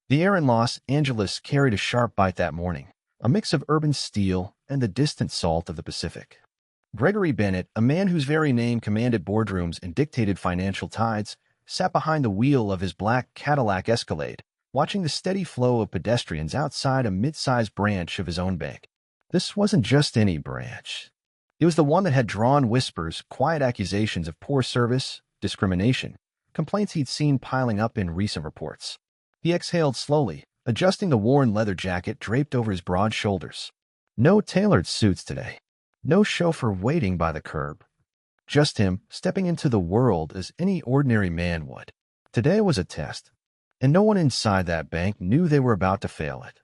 The air in Los Angeles carried a sharp bite that morning, a mix of urban steel and the distant salt of the Pacific. Gregory Bennett, a man whose very name commanded boardrooms and dictated financial tides, sat behind the wheel of his black Cadillac Escalade, watching the steady flow of pedestrians outside a mid-sized branch of his own bank. This wasn't just any branch. It was the one that had drawn whispers, quiet accusations of poor service, discrimination, complaints he'd seen piling up in recent reports. He exhaled slowly, adjusting the worn leather jacket draped over his broad shoulders. No tailored suits today. No chauffeur waiting by the curb. Just him, stepping into the world as any ordinary man would. Today was a test, and no one inside that bank knew they were about to fail it.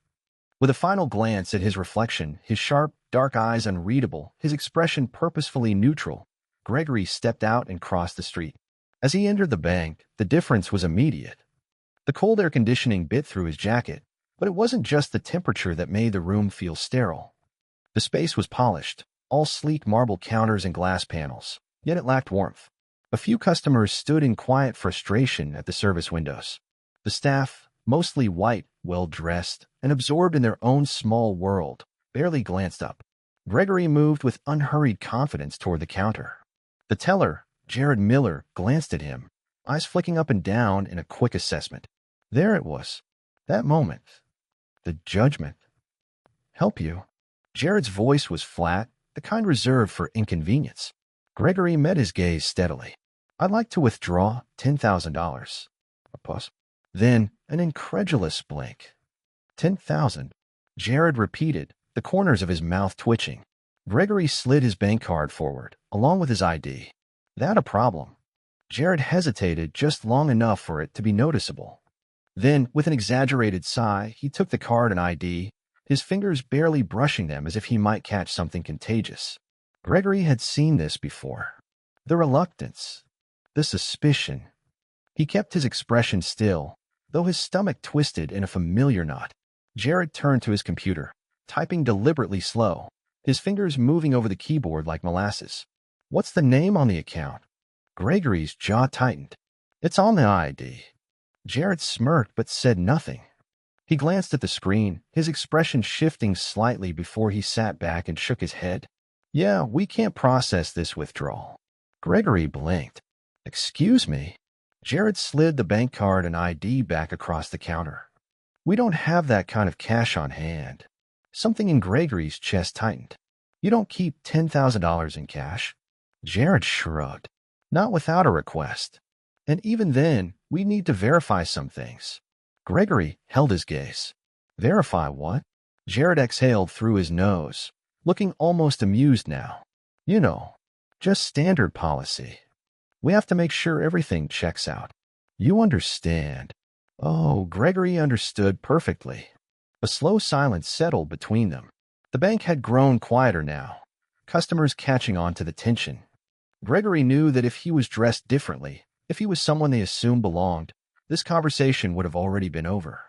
With a final glance at his reflection, his sharp, dark eyes unreadable, his expression purposefully neutral, Gregory stepped out and crossed the street. As he entered the bank, the difference was immediate. The cold air conditioning bit through his jacket, but it wasn't just the temperature that made the room feel sterile. The space was polished, all sleek marble counters and glass panels, yet it lacked warmth. A few customers stood in quiet frustration at the service windows. The staff, mostly white, well-dressed, and absorbed in their own small world, barely glanced up. Gregory moved with unhurried confidence toward the counter. The teller, Jared Miller, glanced at him, eyes flicking up and down in a quick assessment. There it was. That moment. The judgment. Help you? Jared's voice was flat, the kind reserved for inconvenience. Gregory met his gaze steadily. I'd like to withdraw $10,000. A pause. Then an incredulous blink. 10,000. Jared repeated, the corners of his mouth twitching. Gregory slid his bank card forward, along with his ID. That a problem? Jared hesitated just long enough for it to be noticeable. Then, with an exaggerated sigh, he took the card and ID, his fingers barely brushing them as if he might catch something contagious. Gregory had seen this before. The reluctance. The suspicion. He kept his expression still, though his stomach twisted in a familiar knot. Jared turned to his computer, typing deliberately slow, his fingers moving over the keyboard like molasses. What's the name on the account? Gregory's jaw tightened. It's on the ID. Jared smirked but said nothing. He glanced at the screen, his expression shifting slightly before he sat back and shook his head. Yeah, we can't process this withdrawal. Gregory blinked. Excuse me? Jared slid the bank card and ID back across the counter. We don't have that kind of cash on hand. Something in Gregory's chest tightened. You don't keep $10,000 in cash? Jared shrugged. Not without a request. And even then, we need to verify some things. Gregory held his gaze. Verify what? Jared exhaled through his nose, looking almost amused now. You know, just standard policy. We have to make sure everything checks out. You understand. Oh, Gregory understood perfectly. A slow silence settled between them. The bank had grown quieter now, customers catching on to the tension. Gregory knew that if he was dressed differently, if he was someone they assumed belonged, this conversation would have already been over.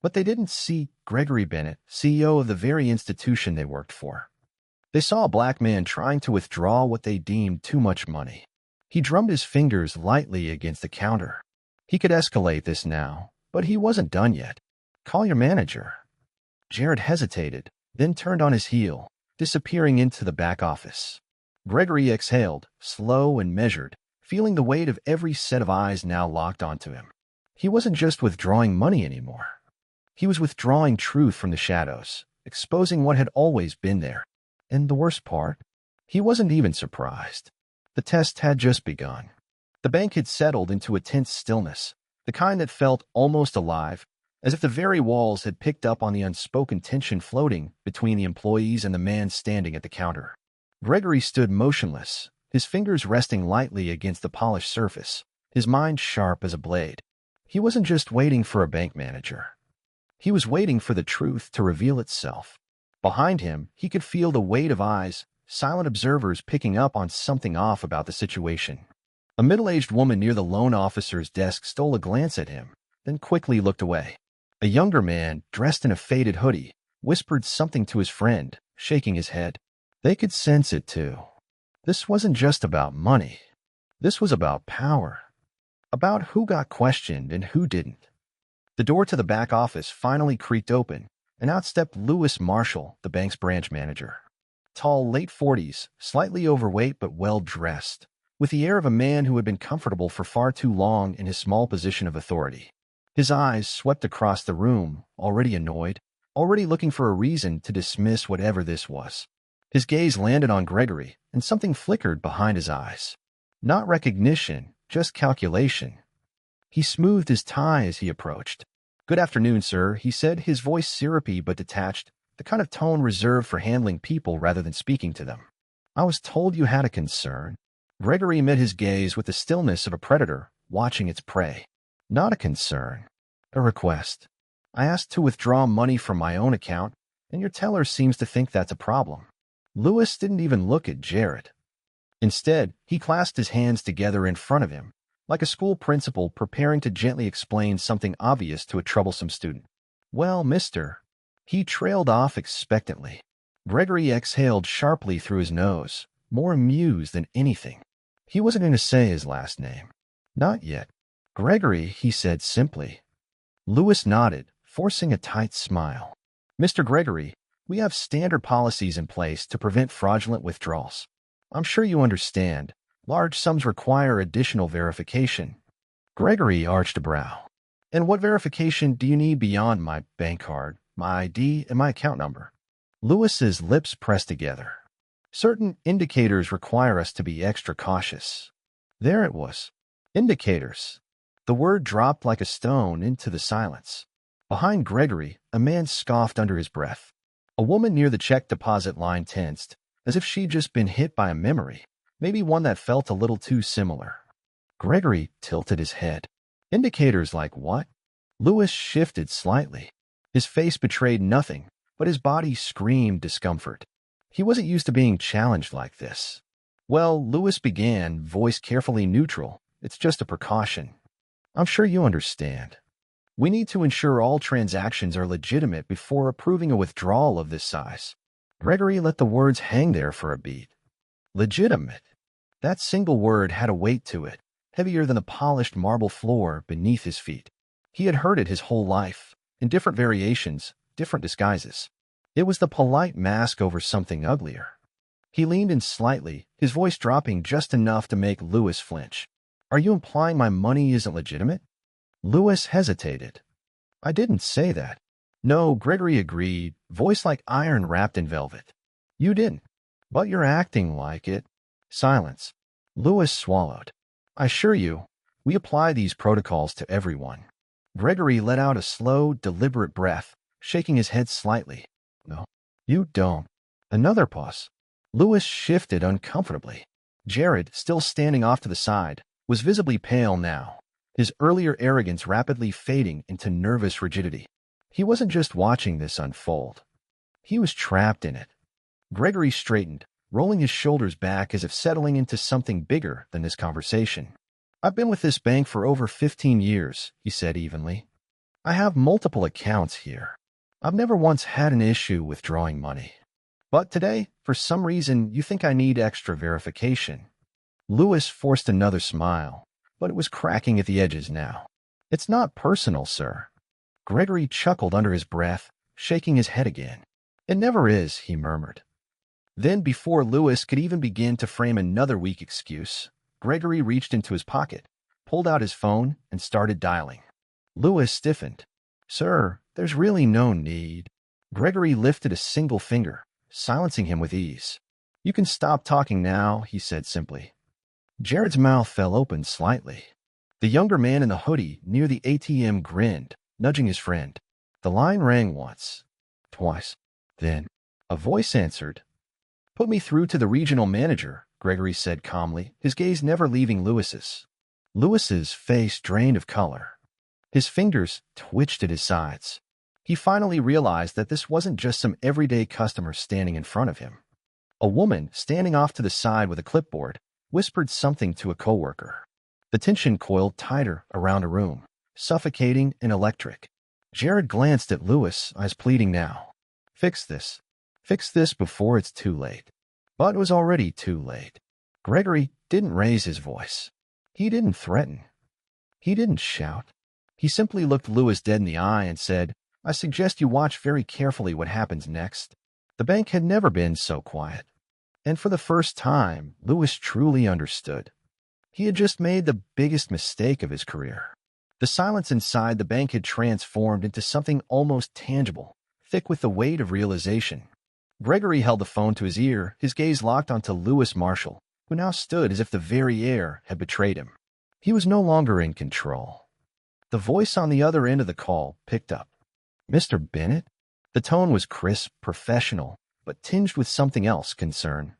But they didn't see Gregory Bennett, CEO of the very institution they worked for. They saw a black man trying to withdraw what they deemed too much money. He drummed his fingers lightly against the counter. He could escalate this now, but he wasn't done yet. Call your manager. Jared hesitated, then turned on his heel, disappearing into the back office. Gregory exhaled, slow and measured, feeling the weight of every set of eyes now locked onto him. He wasn't just withdrawing money anymore. He was withdrawing truth from the shadows, exposing what had always been there. And the worst part? He wasn't even surprised. The test had just begun. The bank had settled into a tense stillness, the kind that felt almost alive, as if the very walls had picked up on the unspoken tension floating between the employees and the man standing at the counter. Gregory stood motionless, his fingers resting lightly against the polished surface, his mind sharp as a blade. He wasn't just waiting for a bank manager. He was waiting for the truth to reveal itself. Behind him, he could feel the weight of eyes, silent observers picking up on something off about the situation. A middle-aged woman near the loan officer's desk stole a glance at him, then quickly looked away. A younger man, dressed in a faded hoodie, whispered something to his friend, shaking his head. They could sense it too. This wasn't just about money. This was about power. About who got questioned and who didn't. The door to the back office finally creaked open, and out stepped Lewis Marshall, the bank's branch manager. Tall, late 40s, slightly overweight but well-dressed, with the air of a man who had been comfortable for far too long in his small position of authority. His eyes swept across the room, already annoyed, already looking for a reason to dismiss whatever this was. His gaze landed on Gregory, and something flickered behind his eyes. Not recognition, just calculation. He smoothed his tie as he approached. "Good afternoon, sir," he said, his voice syrupy but detached, the kind of tone reserved for handling people rather than speaking to them. "I was told you had a concern." Gregory met his gaze with the stillness of a predator watching its prey. "Not a concern. A request. I asked to withdraw money from my own account, and your teller seems to think that's a problem." Lewis didn't even look at Jared. Instead, he clasped his hands together in front of him, like a school principal preparing to gently explain something obvious to a troublesome student. "Well, mister." He trailed off expectantly. Gregory exhaled sharply through his nose, more amused than anything. He wasn't going to say his last name. Not yet. "Gregory," he said simply. Lewis nodded, forcing a tight smile. "Mr. Gregory, we have standard policies in place to prevent fraudulent withdrawals. I'm sure you understand. Large sums require additional verification." Gregory arched a brow. "And what verification do you need beyond my bank card, my ID, and my account number?" Lewis's lips pressed together. "Certain indicators require us to be extra cautious." There it was. Indicators. The word dropped like a stone into the silence. Behind Gregory, a man scoffed under his breath. A woman near the check deposit line tensed, as if she'd just been hit by a memory, maybe one that felt a little too similar. Gregory tilted his head. "Indicators like what?" Lewis shifted slightly. His face betrayed nothing, but his body screamed discomfort. He wasn't used to being challenged like this. "Well," Lewis began, voice carefully neutral, "it's just a precaution. I'm sure you understand. We need to ensure all transactions are legitimate before approving a withdrawal of this size." Gregory let the words hang there for a beat. Legitimate. That single word had a weight to it, heavier than the polished marble floor beneath his feet. He had heard it his whole life, in different variations, different disguises. It was the polite mask over something uglier. He leaned in slightly, his voice dropping just enough to make Lewis flinch. "Are you implying my money isn't legitimate?" Lewis hesitated. "I didn't say that." "No," Gregory agreed, voice like iron wrapped in velvet. "You didn't. But you're acting like it." Silence. Lewis swallowed. "I assure you, we apply these protocols to everyone." Gregory let out a slow, deliberate breath, shaking his head slightly. "No, you don't." Another pause. Lewis shifted uncomfortably. Jared, still standing off to the side, was visibly pale now, his earlier arrogance rapidly fading into nervous rigidity. He wasn't just watching this unfold. He was trapped in it. Gregory straightened, rolling his shoulders back as if settling into something bigger than this conversation. "I've been with this bank for over 15 years, he said evenly. "I have multiple accounts here. I've never once had an issue withdrawing money. But today, for some reason, you think I need extra verification." Lewis forced another smile, but it was cracking at the edges now. "It's not personal, sir." Gregory chuckled under his breath, shaking his head again. "It never is," he murmured. Then, before Lewis could even begin to frame another weak excuse, Gregory reached into his pocket, pulled out his phone, and started dialing. Lewis stiffened. "Sir, there's really no need." Gregory lifted a single finger, silencing him with ease. "You can stop talking now," he said simply. Jared's mouth fell open slightly. The younger man in the hoodie near the ATM grinned, nudging his friend. The line rang once, twice. Then a voice answered. "Put me through to the regional manager," Gregory said calmly, his gaze never leaving Lewis's. Lewis's face drained of color. His fingers twitched at his sides. He finally realized that this wasn't just some everyday customer standing in front of him. A woman, standing off to the side with a clipboard, whispered something to a coworker. The tension coiled tighter around a room, suffocating and electric. Jared glanced at Lewis, eyes pleading now. "Fix this. Fix this before it's too late." But it was already too late. Gregory didn't raise his voice. He didn't threaten. He didn't shout. He simply looked Lewis dead in the eye and said, "I suggest you watch very carefully what happens next." The bank had never been so quiet. And for the first time, Lewis truly understood. He had just made the biggest mistake of his career. The silence inside the bank had transformed into something almost tangible, thick with the weight of realization. Gregory held the phone to his ear, his gaze locked onto Lewis Marshall, who now stood as if the very air had betrayed him. He was no longer in control. The voice on the other end of the call picked up. "Mr. Bennett?" The tone was crisp, professional, but tinged with something else, concern.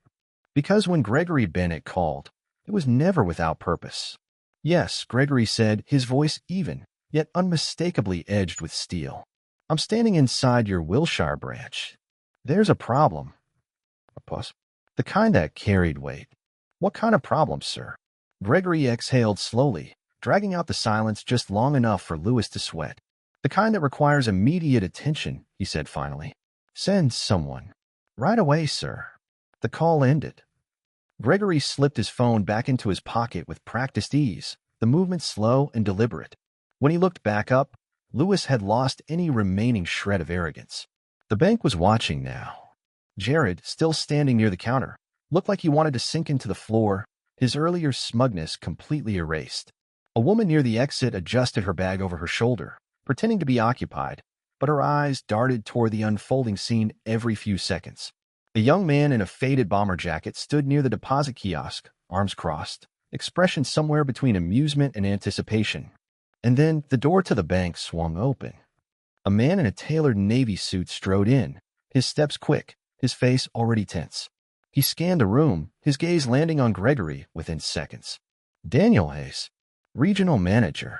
Because when Gregory Bennett called, it was never without purpose. "Yes," Gregory said, his voice even, yet unmistakably edged with steel. "I'm standing inside your Wilshire branch. There's a problem." A pause. The kind that carried weight. "What kind of problem, sir?" Gregory exhaled slowly, dragging out the silence just long enough for Lewis to sweat. "The kind that requires immediate attention," he said finally. "Send someone." "Right away, sir." The call ended. Gregory slipped his phone back into his pocket with practiced ease, the movement slow and deliberate. When he looked back up, Lewis had lost any remaining shred of arrogance. The bank was watching now. Jared, still standing near the counter, looked like he wanted to sink into the floor, his earlier smugness completely erased. A woman near the exit adjusted her bag over her shoulder, pretending to be occupied, but her eyes darted toward the unfolding scene every few seconds. A young man in a faded bomber jacket stood near the deposit kiosk, arms crossed, expression somewhere between amusement and anticipation. And then the door to the bank swung open. A man in a tailored navy suit strode in, his steps quick, his face already tense. He scanned the room, his gaze landing on Gregory within seconds. Daniel Hayes, regional manager.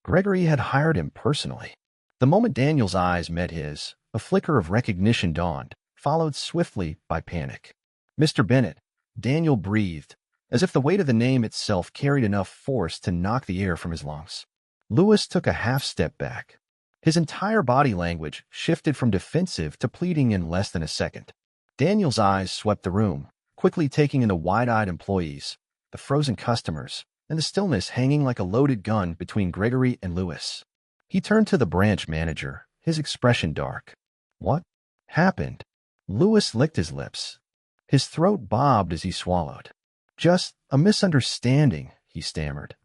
Gregory had hired him personally. The moment Daniel's eyes met his, a flicker of recognition dawned, followed swiftly by panic. "Mr. Bennett," Daniel breathed, as if the weight of the name itself carried enough force to knock the air from his lungs. Lewis took a half-step back. His entire body language shifted from defensive to pleading in less than a second. Daniel's eyes swept the room, quickly taking in the wide-eyed employees, the frozen customers, and the stillness hanging like a loaded gun between Gregory and Lewis. He turned to the branch manager, his expression dark. "What happened?" Lewis licked his lips. His throat bobbed as he swallowed. "Just a misunderstanding," he stammered.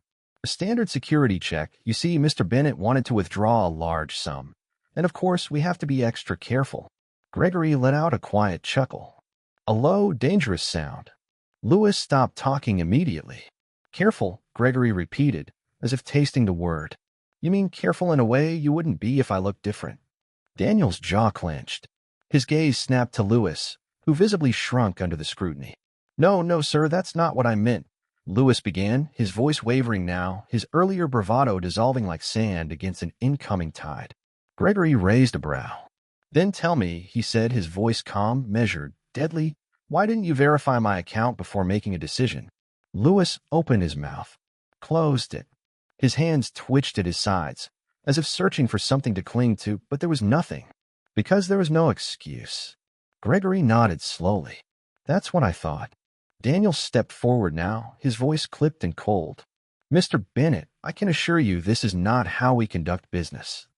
"A standard security check. You see, Mr. Bennett wanted to withdraw a large sum. And of course, we have to be extra careful." Gregory let out a quiet chuckle. A low, dangerous sound. Lewis stopped talking immediately. "Careful," Gregory repeated, as if tasting the word. "You mean careful in a way you wouldn't be if I looked different?" Daniel's jaw clenched. His gaze snapped to Lewis, who visibly shrunk under the scrutiny. No, sir, that's not what I meant," Lewis began, his voice wavering now, his earlier bravado dissolving like sand against an incoming tide. Gregory raised a brow. "Then tell me," he said, his voice calm, measured, deadly, "why didn't you verify my account before making a decision?" Lewis opened his mouth, closed it. His hands twitched at his sides, as if searching for something to cling to, but there was nothing. Because there was no excuse. Gregory nodded slowly. "That's what I thought." Daniel stepped forward now, his voice clipped and cold. "Mr. Bennett, I can assure you this is not how we conduct business."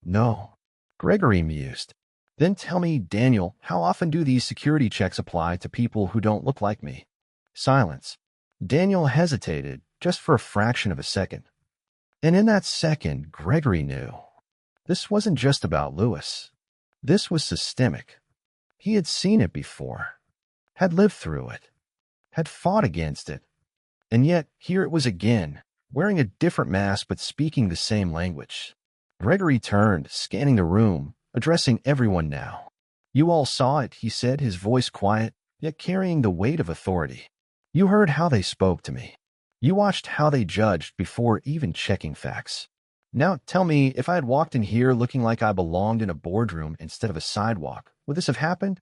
"No," Gregory mused. "Then tell me, Daniel, how often do these security checks apply to people who don't look like me?" Silence. Daniel hesitated, just for a fraction of a second. And in that second, Gregory knew. This wasn't just about Lewis. This was systemic. He had seen it before, had lived through it, had fought against it. And yet, here it was again, wearing a different mask but speaking the same language. Gregory turned, scanning the room, addressing everyone now. "You all saw it," he said, his voice quiet, yet carrying the weight of authority. "You heard how they spoke to me. You watched how they judged before even checking facts. Now tell me, if I had walked in here looking like I belonged in a boardroom instead of a sidewalk, would this have happened?"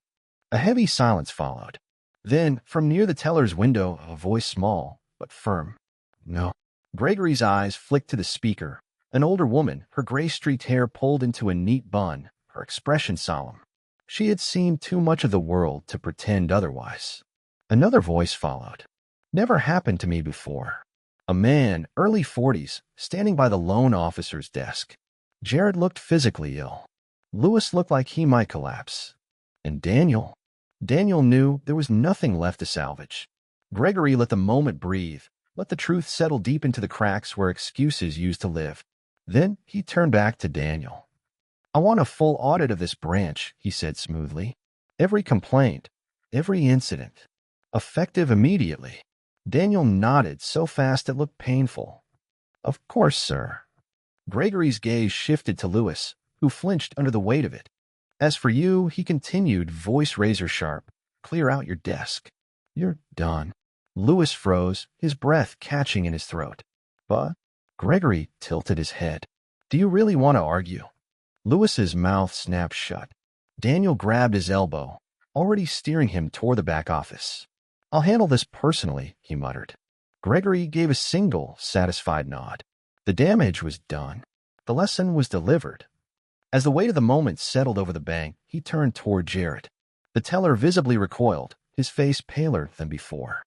A heavy silence followed. Then, from near the teller's window, a voice small, but firm. "No." Gregory's eyes flicked to the speaker, an older woman, her gray-streaked hair pulled into a neat bun, her expression solemn. She had seen too much of the world to pretend otherwise. Another voice followed. "Never happened to me before." A man, early 40s, standing by the loan officer's desk. Jared looked physically ill. Lewis looked like he might collapse. And Daniel? Daniel knew there was nothing left to salvage. Gregory let the moment breathe, let the truth settle deep into the cracks where excuses used to live. Then he turned back to Daniel. I want a full audit of this branch, he said smoothly. Every complaint, every incident. Effective immediately. Daniel nodded so fast it looked painful. Of course, sir. Gregory's gaze shifted to Lewis, who flinched under the weight of it. As for you, he continued, voice razor sharp, clear out your desk. You're done. Lewis froze, his breath catching in his throat. But Gregory tilted his head. Do you really want to argue? Lewis's mouth snapped shut. Daniel grabbed his elbow, already steering him toward the back office. I'll handle this personally, he muttered. Gregory gave a single, satisfied nod. The damage was done. The lesson was delivered. As the weight of the moment settled over the bank, he turned toward Jared. The teller visibly recoiled, his face paler than before.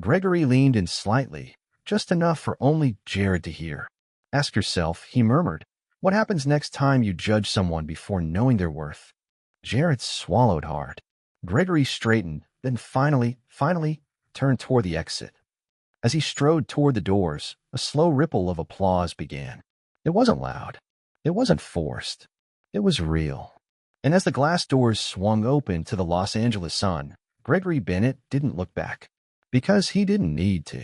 Gregory leaned in slightly, just enough for only Jared to hear. Ask yourself, he murmured, what happens next time you judge someone before knowing their worth? Jared swallowed hard. Gregory straightened, then finally turned toward the exit. As he strode toward the doors, a slow ripple of applause began. It wasn't loud. It wasn't forced. It was real. And as the glass doors swung open to the Los Angeles sun, Gregory Bennett didn't look back. Because he didn't need to.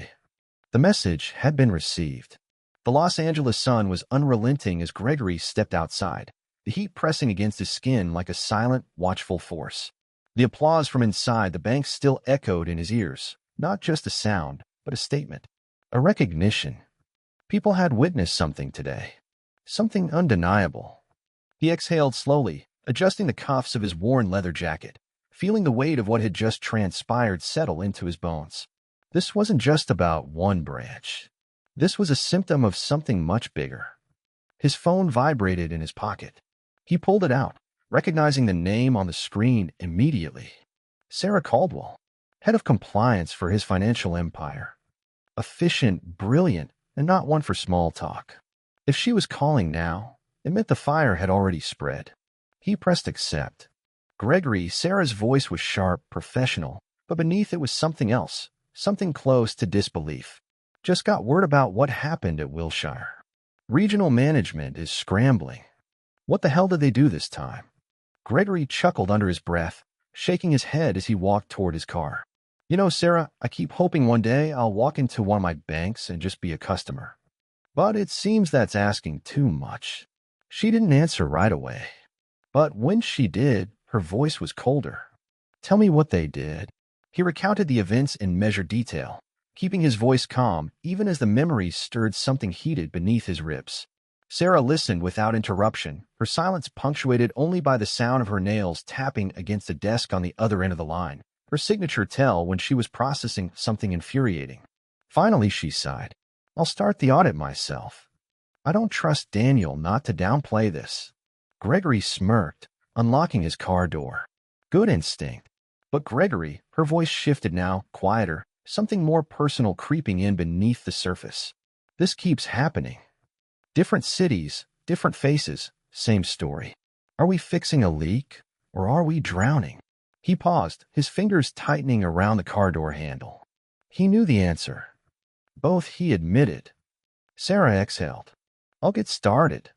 The message had been received. The Los Angeles sun was unrelenting as Gregory stepped outside, the heat pressing against his skin like a silent, watchful force. The applause from inside the bank still echoed in his ears, not just a sound, but a statement, a recognition. People had witnessed something today, something undeniable. He exhaled slowly, adjusting the cuffs of his worn leather jacket, feeling the weight of what had just transpired settle into his bones. This wasn't just about one branch. This was a symptom of something much bigger. His phone vibrated in his pocket. He pulled it out, recognizing the name on the screen immediately. Sarah Caldwell, head of compliance for his financial empire. Efficient, brilliant, and not one for small talk. If she was calling now, it meant the fire had already spread. He pressed accept. Gregory, Sarah's voice was sharp, professional, but beneath it was something else, something close to disbelief. Just got word about what happened at Wilshire. Regional management is scrambling. What the hell did they do this time? Gregory chuckled under his breath, shaking his head as he walked toward his car. You know, Sarah, I keep hoping one day I'll walk into one of my banks and just be a customer. But it seems that's asking too much. She didn't answer right away. But when she did, her voice was colder. Tell me what they did. He recounted the events in measured detail, keeping his voice calm even as the memories stirred something heated beneath his ribs. Sarah listened without interruption, her silence punctuated only by the sound of her nails tapping against the desk on the other end of the line, her signature tell when she was processing something infuriating. Finally, she sighed. I'll start the audit myself. I don't trust Daniel not to downplay this. Gregory smirked, unlocking his car door. Good instinct. But Gregory, her voice shifted now, quieter, something more personal creeping in beneath the surface. This keeps happening. Different cities, different faces, same story. Are we fixing a leak, or are we drowning? He paused, his fingers tightening around the car door handle. He knew the answer. Both, he admitted. Sarah exhaled. I'll get started.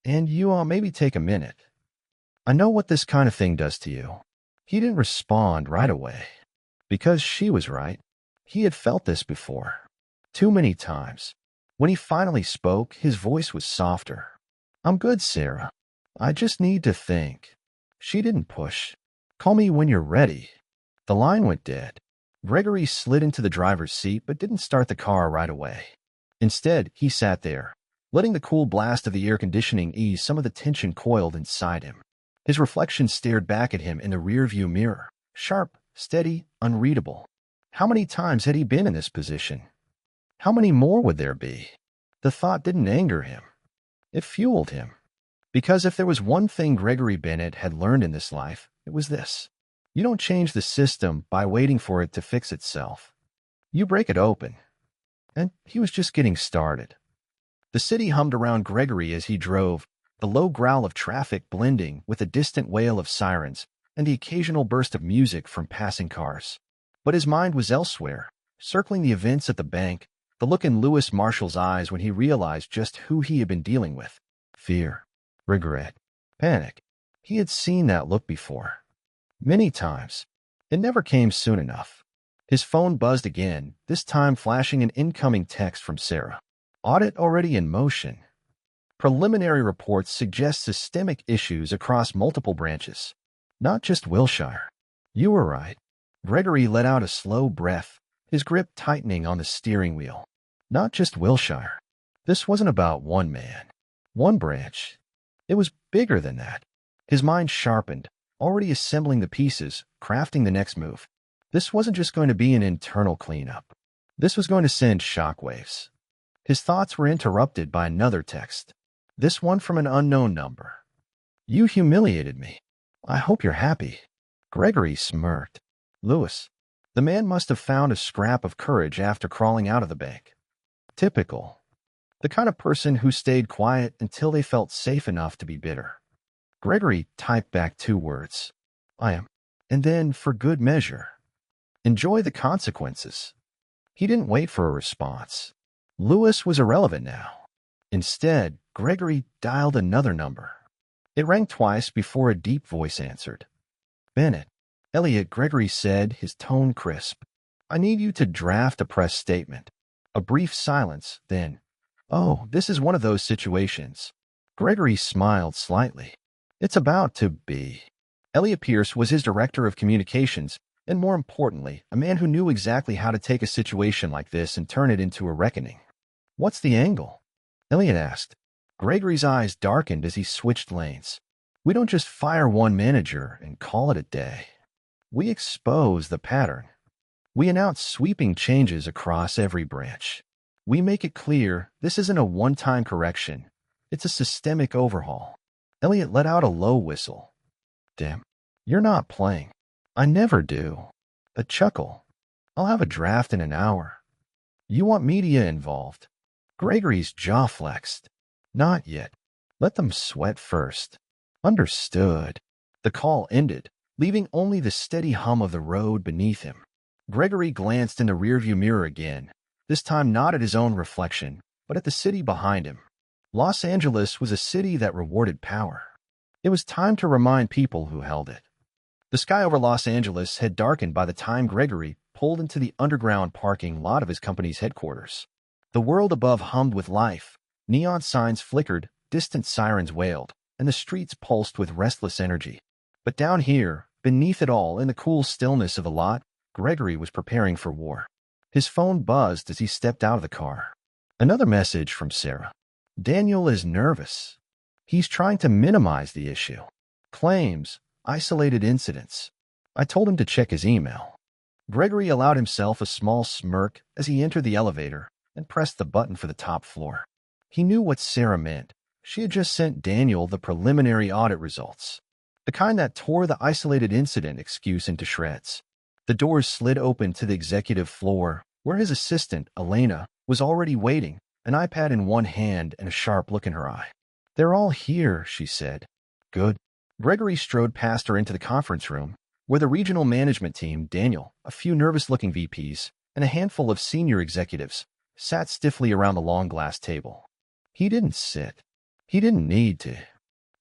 And you maybe take a minute. I know what this kind of thing does to you. He didn't respond right away. Because she was right. He had felt this before. Too many times. When he finally spoke, his voice was softer. I'm good, Sarah. I just need to think. She didn't push. Call me when you're ready. The line went dead. Gregory slid into the driver's seat but didn't start the car right away. Instead, he sat there, letting the cool blast of the air conditioning ease some of the tension coiled inside him. His reflection stared back at him in the rearview mirror, sharp, steady, unreadable. How many times had he been in this position? How many more would there be? The thought didn't anger him. It fueled him. Because if there was one thing Gregory Bennett had learned in this life, it was this. You don't change the system by waiting for it to fix itself. You break it open. And he was just getting started. The city hummed around Gregory as he drove, the low growl of traffic blending with the distant wail of sirens and the occasional burst of music from passing cars. But his mind was elsewhere, circling the events at the bank, the look in Lewis Marshall's eyes when he realized just who he had been dealing with. Fear, regret, panic. He had seen that look before. Many times. It never came soon enough. His phone buzzed again, this time flashing an incoming text from Sarah. Audit already in motion. Preliminary reports suggest systemic issues across multiple branches. Not just Wilshire. You were right. Gregory let out a slow breath, his grip tightening on the steering wheel. Not just Wilshire. This wasn't about one man, one branch. It was bigger than that. His mind sharpened, already assembling the pieces, crafting the next move. This wasn't just going to be an internal cleanup. This was going to send shockwaves. His thoughts were interrupted by another text. This one from an unknown number. You humiliated me. I hope you're happy. Gregory smirked. Lewis. The man must have found a scrap of courage after crawling out of the bank. Typical. The kind of person who stayed quiet until they felt safe enough to be bitter. Gregory typed back 2 words. I am. And then, for good measure, enjoy the consequences. He didn't wait for a response. Lewis was irrelevant now. Instead, Gregory dialed another number. It rang twice before a deep voice answered. Bennett. Elliot, Gregory said, his tone crisp. I need you to draft a press statement. A brief silence, then, oh, this is one of those situations. Gregory smiled slightly. It's about to be. Elliot Pierce was his director of communications, and more importantly, a man who knew exactly how to take a situation like this and turn it into a reckoning. What's the angle? Elliot asked. Gregory's eyes darkened as he switched lanes. We don't just fire one manager and call it a day. We expose the pattern. We announce sweeping changes across every branch. We make it clear this isn't a one-time correction. It's a systemic overhaul. Elliot let out a low whistle. Damn, you're not playing. I never do. A chuckle. I'll have a draft in an hour. You want media involved. Gregory's jaw flexed. Not yet. Let them sweat first. Understood. The call ended, leaving only the steady hum of the road beneath him. Gregory glanced in the rearview mirror again, this time not at his own reflection, but at the city behind him. Los Angeles was a city that rewarded power. It was time to remind people who held it. The sky over Los Angeles had darkened by the time Gregory pulled into the underground parking lot of his company's headquarters. The world above hummed with life. Neon signs flickered, distant sirens wailed, and the streets pulsed with restless energy. But down here, beneath it all, in the cool stillness of the lot, Gregory was preparing for war. His phone buzzed as he stepped out of the car. Another message from Sarah. Daniel is nervous. He's trying to minimize the issue. Claims, isolated incidents. I told him to check his email. Gregory allowed himself a small smirk as he entered the elevator and pressed the button for the top floor. He knew what Sarah meant. She had just sent Daniel the preliminary audit results, the kind that tore the isolated incident excuse into shreds. The doors slid open to the executive floor, where his assistant, Elena, was already waiting, an iPad in one hand and a sharp look in her eye. They're all here, she said. Good. Gregory strode past her into the conference room, where the regional management team, Daniel, a few nervous-looking VPs, and a handful of senior executives, sat stiffly around the long glass table. He didn't sit. He didn't need to.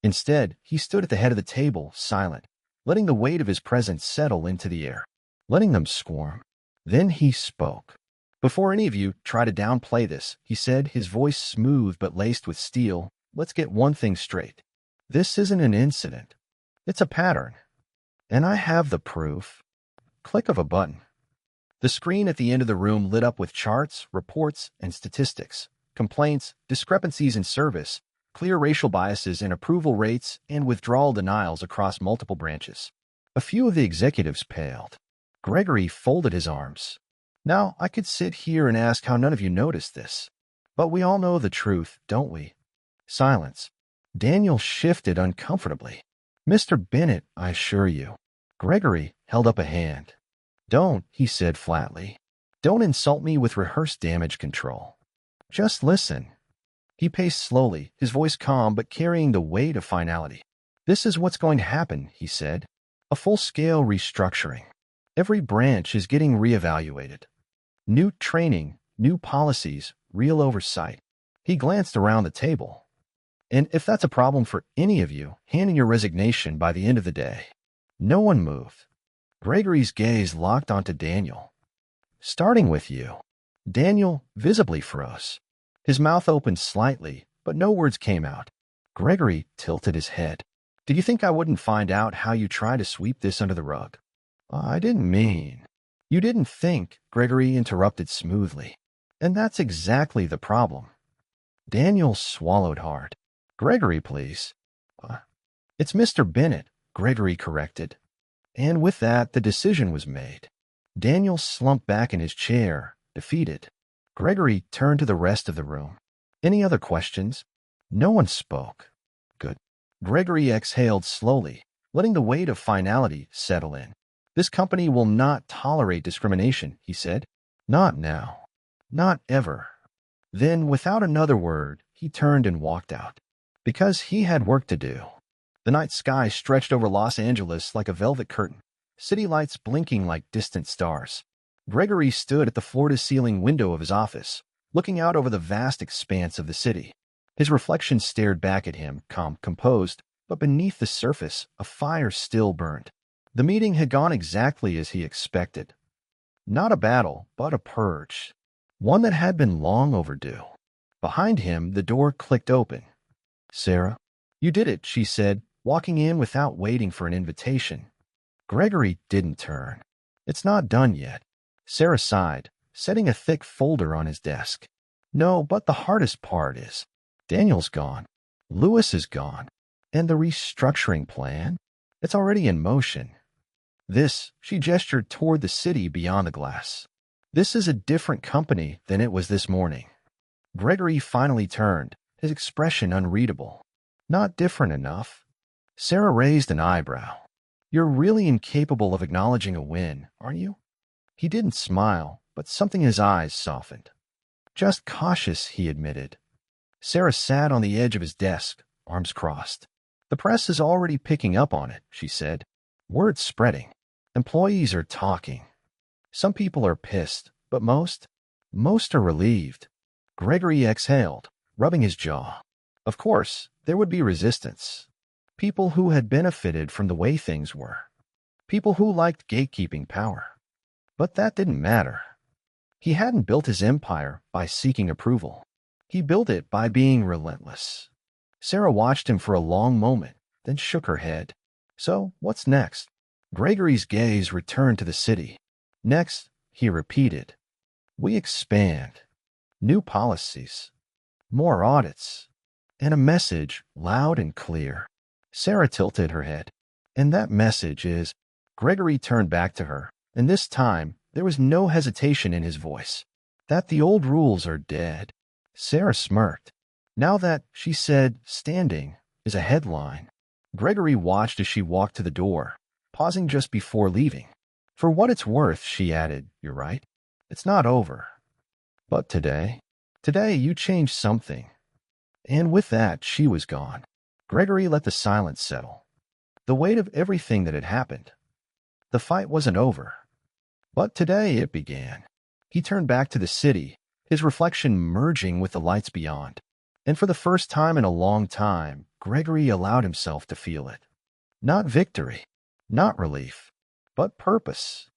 Instead, he stood at the head of the table, silent, letting the weight of his presence settle into the air, letting them squirm. Then he spoke. Before any of you try to downplay this, he said, his voice smooth but laced with steel, let's get one thing straight. This isn't an incident. It's a pattern. And I have the proof. Click of a button. The screen at the end of the room lit up with charts, reports, and statistics, complaints, discrepancies in service, clear racial biases in approval rates, and withdrawal denials across multiple branches. A few of the executives paled. Gregory folded his arms. Now, I could sit here and ask how none of you noticed this. But we all know the truth, don't we? Silence. Daniel shifted uncomfortably. Mr. Bennett, I assure you. Gregory held up a hand. Don't, he said flatly. Don't insult me with rehearsed damage control. Just listen. He paced slowly, his voice calm but carrying the weight of finality. This is what's going to happen, he said. A full-scale restructuring. Every branch is getting reevaluated. New training, new policies, real oversight. He glanced around the table. And if that's a problem for any of you, hand in your resignation by the end of the day. No one moved. Gregory's gaze locked onto Daniel. Starting with you. Daniel visibly froze. His mouth opened slightly, but no words came out. Gregory tilted his head. Did you think I wouldn't find out how you try to sweep this under the rug? I didn't mean. You didn't think, Gregory interrupted smoothly. And that's exactly the problem. Daniel swallowed hard. Gregory, please. It's Mr. Bennett, Gregory corrected. And with that, the decision was made. Daniel slumped back in his chair, defeated. Gregory turned to the rest of the room. Any other questions? No one spoke. Good. Gregory exhaled slowly, letting the weight of finality settle in. This company will not tolerate discrimination, he said. Not now. Not ever. Then, without another word, he turned and walked out. Because he had work to do. The night sky stretched over Los Angeles like a velvet curtain, city lights blinking like distant stars. Gregory stood at the floor-to-ceiling window of his office, looking out over the vast expanse of the city. His reflection stared back at him, calm, composed, but beneath the surface, a fire still burned. The meeting had gone exactly as he expected. Not a battle, but a purge. One that had been long overdue. Behind him, the door clicked open. Sarah, you did it, she said, walking in without waiting for an invitation. Gregory didn't turn. It's not done yet. Sarah sighed, setting a thick folder on his desk. No, but the hardest part is, Daniel's gone. Lewis is gone. And the restructuring plan? It's already in motion. This, she gestured toward the city beyond the glass. This is a different company than it was this morning. Gregory finally turned, his expression unreadable. Not different enough. Sarah raised an eyebrow. You're really incapable of acknowledging a win, aren't you? He didn't smile, but something in his eyes softened. Just cautious, he admitted. Sarah sat on the edge of his desk, arms crossed. The press is already picking up on it, she said. Word's spreading. Employees are talking. Some people are pissed, but most are relieved. Gregory exhaled, rubbing his jaw. Of course, there would be resistance. People who had benefited from the way things were. People who liked gatekeeping power. But that didn't matter. He hadn't built his empire by seeking approval. He built it by being relentless. Sarah watched him for a long moment, then shook her head. So, what's next? Gregory's gaze returned to the city. Next, he repeated, we expand. New policies. More audits. And a message, loud and clear. Sarah tilted her head. And that message is, Gregory turned back to her, and this time there was no hesitation in his voice, that the old rules are dead. Sarah smirked. Now that, she said, standing, is a headline. Gregory watched as she walked to the door, pausing just before leaving. For what it's worth, she added, you're right. It's not over. But today you changed something. And with that, she was gone. Gregory let the silence settle. The weight of everything that had happened. The fight wasn't over. But today it began. He turned back to the city, his reflection merging with the lights beyond. And for the first time in a long time, Gregory allowed himself to feel it. Not victory, not relief, but purpose.